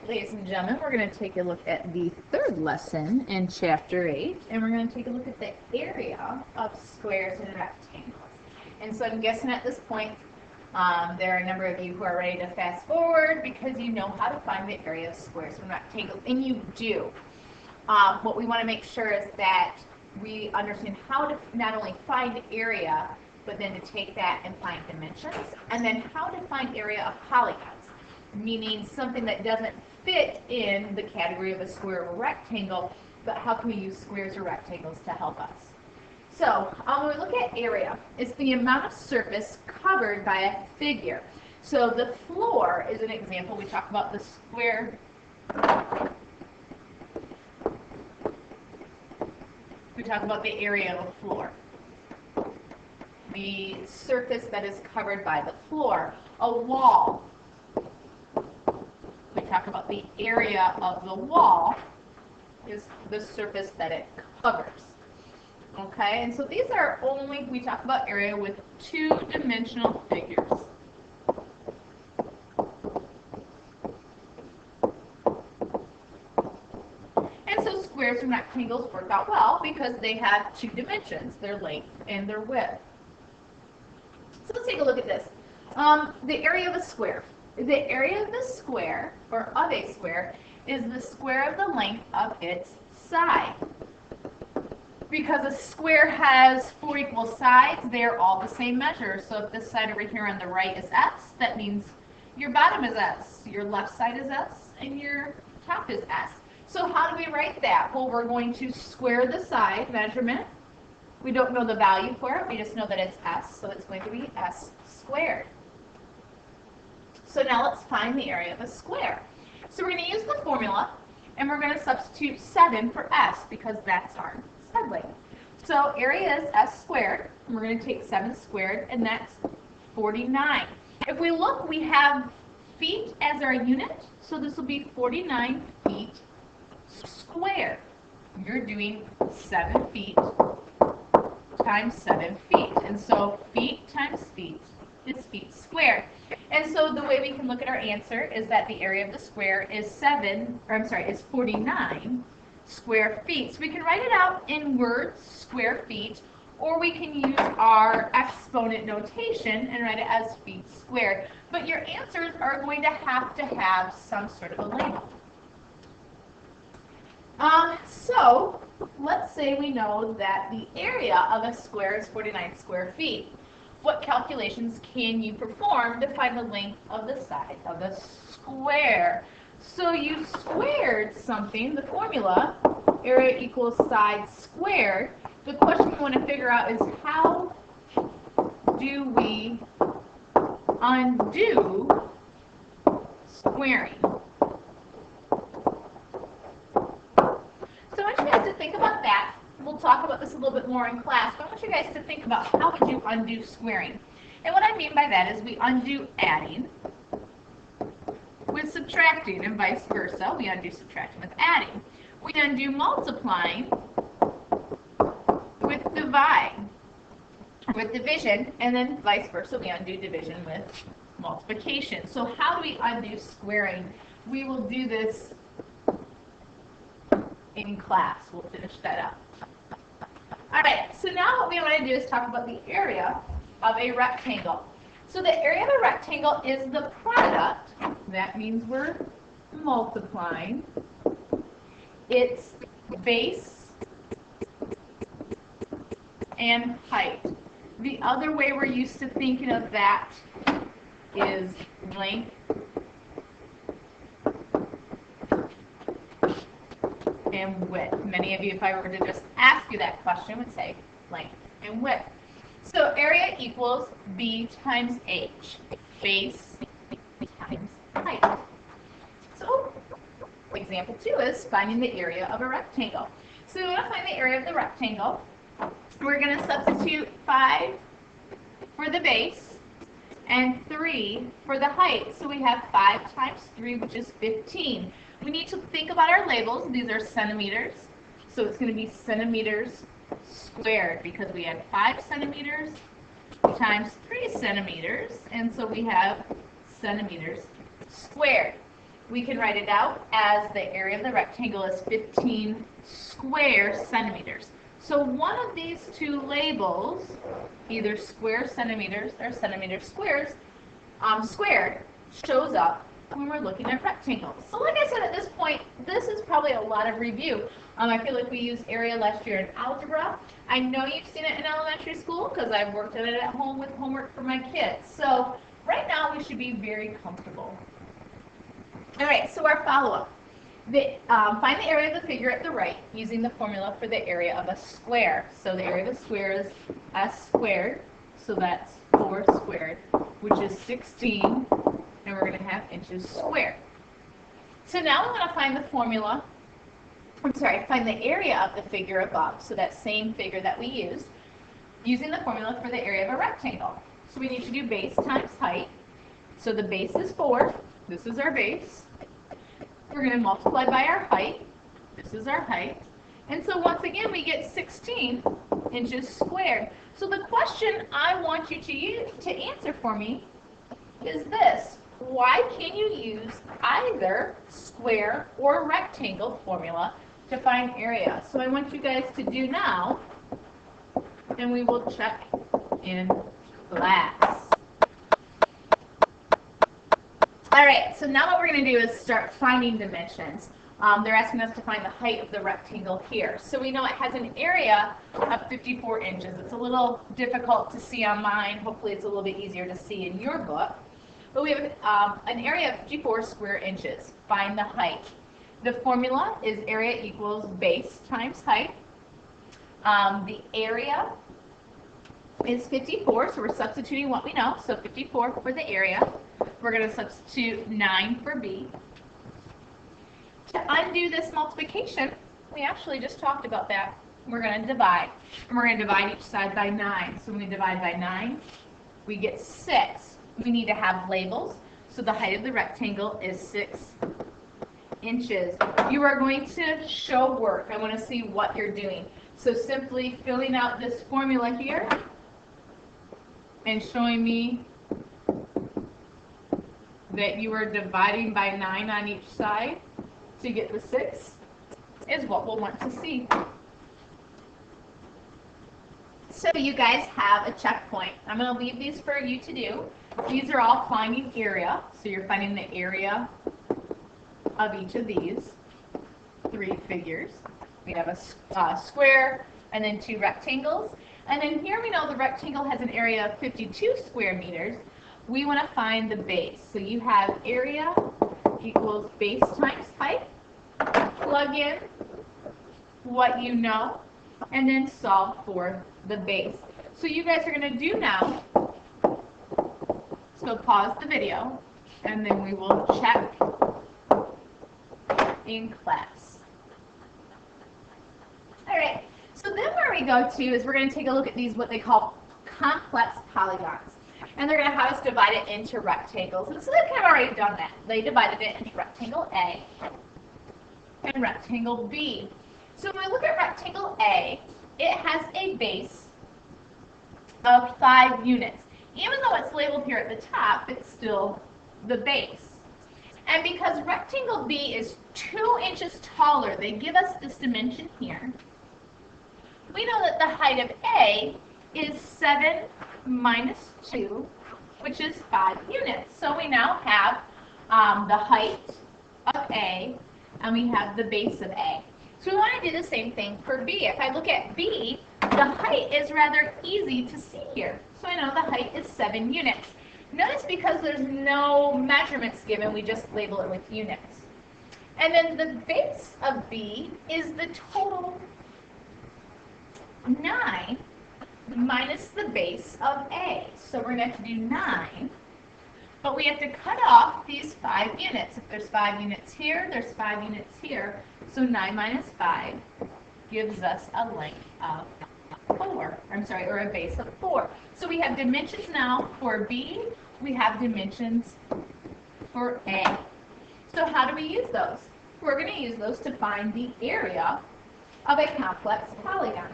Ladies and gentlemen, we're going to take a look at the third lesson in Chapter 8, and we're going to take a look at the area of squares and rectangles. And so I'm guessing at this point, there are a number of you who are ready to fast forward because you know how to find the area of squares and rectangles, and you do. What we want to make sure is that we understand how to not only find area, but then to take that and find dimensions, and then how to find area of polygons, meaning something that doesn't fit in the category of a square or a rectangle, but how can we use squares or rectangles to help us? So when we look at area, it's the amount of surface covered by a figure. So the floor is an example. We talk about the square. We talk about the area of the floor. The surface that is covered by the floor. A wall. We talk about the area of the wall is the surface that it covers. Okay, and so these are only, we talk about area with two-dimensional figures. And so squares and rectangles work out well because they have two dimensions, their length and their width. So let's take a look at this. The area of a square. The area of the square, or of a square, is the square of the length of its side. Because a square has four equal sides, they're all the same measure. So if this side over here on the right is S, that means your bottom is S, your left side is S, and your top is S. So how do we write that? Well, we're going to square the side measurement. We don't know the value for it, we just know that it's S, so it's going to be S squared. So now let's find the area of a square. So we're going to use the formula, and we're going to substitute 7 for S because that's our side length. So area is S squared, and we're going to take 7 squared, and that's 49. If we look, we have feet as our unit, so this will be 49 feet squared. You're doing 7 feet times 7 feet, and so feet times feet is feet squared. And so the way we can look at our answer is that the area of the square is 49 square feet. So we can write it out in words, square feet, or we can use our exponent notation and write it as feet squared. But your answers are going to have some sort of a label. So let's say we know that the area of a square is 49 square feet. What calculations can you perform to find the length of the side of the square? So you squared something, the formula, area equals side squared. The question we want to figure out is how do we undo squaring? So I want you guys to think about that. We'll talk about this a little bit more in class, but I want you guys to think about how would you undo squaring. And what I mean by that is we undo adding with subtracting and vice versa. We undo subtracting with adding. We undo multiplying with division, and then vice versa. We undo division with multiplication. So how do we undo squaring? We will do this in class. We'll finish that up. All right, so now what we want to do is talk about the area of a rectangle. So the area of a rectangle is the product, that means we're multiplying, its base and height. The other way we're used to thinking of that is length and width. Many of you, if I were to just ask you that question, would say length and width. So area equals B times H, base times height. So example 2 is finding the area of a rectangle. So we want to find the area of the rectangle. We're going to substitute 5 for the base and 3 for the height. So we have 5 times 3, which is 15. We need to think about our labels. These are centimeters. So it's going to be centimeters squared because we had 5 centimeters times 3 centimeters. And so we have centimeters squared. we can write it out as the area of the rectangle is 15 square centimeters. So one of these two labels, either square centimeters or centimeter squares, squared, shows up when we're looking at rectangles. So like I said, at this point, this is probably a lot of review. I feel like we used area last year in algebra. I know you've seen it in elementary school because I've worked on it at home with homework for my kids. So right now we should be very comfortable. All right, so our follow-up. Find the area of the figure at the right using the formula for the area of a square. So the area of a square is s squared, so that's 4 squared, which is 16, and we're going to have inches squared. So now we want to find the formula, find the area of the figure above, so that same figure that we used, using the formula for the area of a rectangle. So we need to do base times height. So the base is 4, this is our base. We're going to multiply by our height. This is our height. And so once again, we get 16 inches squared. So the question I want you to answer for me is this. Why can you use either square or rectangle formula to find area? So I want you guys to do now, and we will check in class. All right, so now what we're going to do is start finding dimensions. They're asking us to find the height of the rectangle here. So we know it has an area of 54 inches. It's a little difficult to see on mine. Hopefully it's a little bit easier to see in your book. But we have an area of 54 square inches. Find the height. The formula is area equals base times height. The area is 54, so we're substituting what we know. So 54 for the area. We're going to substitute 9 for B. To undo this multiplication, we actually just talked about that. We're going to divide. And we're going to divide each side by 9. So when we divide by 9, we get 6. We need to have labels. So the height of the rectangle is 6 inches. You are going to show work. I want to see what you're doing. So simply filling out this formula here and showing me that you are dividing by 9 on each side to get the 6 is what we'll want to see. So you guys have a checkpoint. I'm going to leave these for you to do. These are all finding area. So you're finding the area of each of these 3 figures. We have a square and then 2 rectangles. And then here we know the rectangle has an area of 52 square meters. We want to find the base. So you have area equals base times height. Plug in what you know, and then solve for the base. So you guys are going to do now, so pause the video, and then we will check in class. All right, so then where we go to is we're going to take a look at these, what they call complex polygons. And they're going to have us divide it into rectangles. And so they've kind of already done that. They divided it into rectangle A and rectangle B. So when we look at rectangle A, it has a base of 5 units. Even though it's labeled here at the top, it's still the base. And because rectangle B is 2 inches taller, they give us this dimension here. We know that the height of A is 7 minus 2, which is 5 units. So we now have the height of A, and we have the base of A. So we want to do the same thing for B. If I look at B, the height is rather easy to see here. So I know the height is 7 units. Notice because there's no measurements given, we just label it with units. And then the base of B is the total 9 minus the base of A. So we're going to have to do 9, but we have to cut off these 5 units. If there's 5 units here, there's 5 units here. So 9 minus 5 gives us a length of 4. Or a base of 4. So we have dimensions now for B. We have dimensions for A. So how do we use those? We're going to use those to find the area of a complex polygon.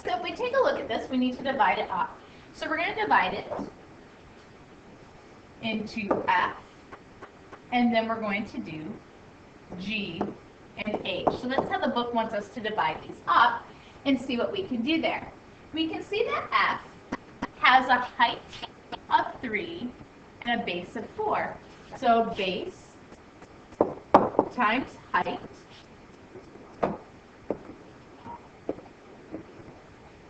So if we take a look at this, we need to divide it up. So we're going to divide it into F and then we're going to do G and H. So that's how the book wants us to divide these up and see what we can do there. We can see that F has a height of 3 and a base of 4. So base times height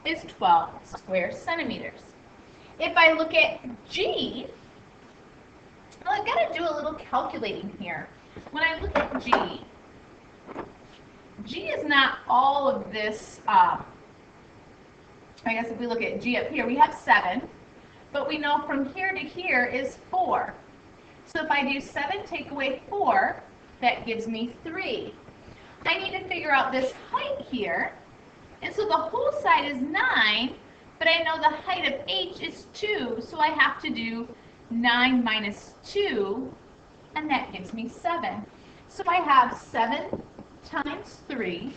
is 12 square centimeters. If I look at G, well, I've got to do a little calculating here. When I look at G is not all of this, I guess if we look at G up here, we have 7, but we know from here to here is 4. So if I do 7 take away 4, that gives me 3. I need to figure out this height here, and so the whole side is 9, but I know the height of H is 2, so I have to do 9 minus 2, and that gives me 7. So I have 7 times 3,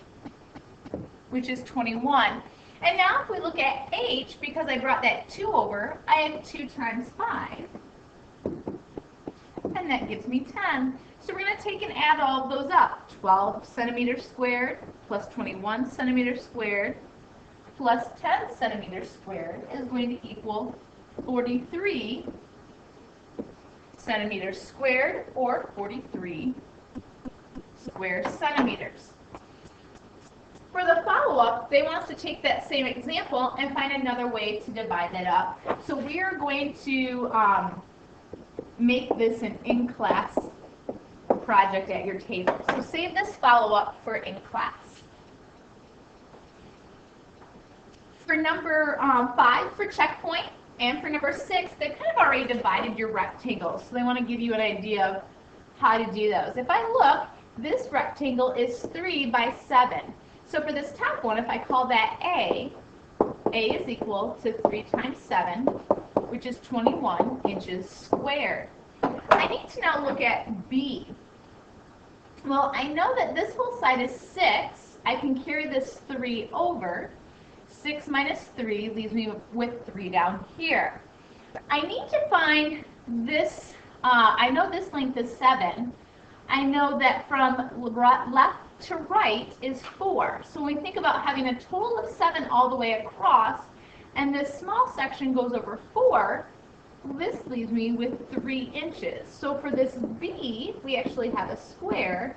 which is 21. And now if we look at H, because I brought that 2 over, I have 2 times 5, and that gives me 10. So we're going to take and add all of those up. 12 centimeters squared plus 21 centimeters squared plus 10 centimeters squared is going to equal 43 centimeters squared, or 43 square centimeters. For the follow-up, they want us to take that same example and find another way to divide that up. So we are going to make this an in-class project at your table. So save this follow-up for in-class. For number 5 for checkpoint, and for number 6, they've kind of already divided your rectangles. So they want to give you an idea of how to do those. If I look, this rectangle is 3 by 7. So for this top one, if I call that A is equal to 3 times 7, which is 21 inches squared. I need to now look at B. Well, I know that this whole side is 6. I can carry this 3 over. 6 minus 3 leaves me with 3 down here. I need to find this, I know this length is 7. I know that from left to right is 4. So when we think about having a total of 7 all the way across, and this small section goes over 4, this leaves me with 3 inches. So for this B, we actually have a square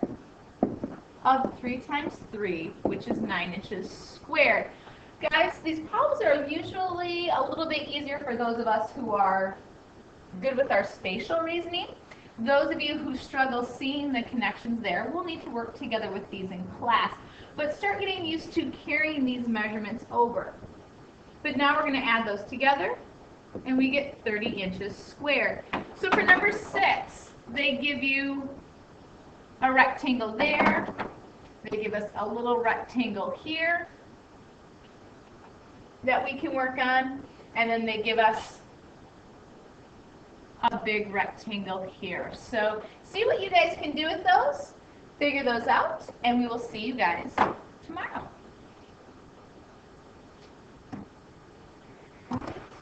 of 3 times 3, which is 9 inches squared. Guys, these problems are usually a little bit easier for those of us who are good with our spatial reasoning. Those of you who struggle seeing the connections there, we'll need to work together with these in class. But start getting used to carrying these measurements over. But now we're going to add those together, and we get 30 inches squared. So for number 6, they give you a rectangle there. They give us a little rectangle here that we can work on, and then they give us a big rectangle here. So see what you guys can do with those, figure those out, and we will see you guys tomorrow.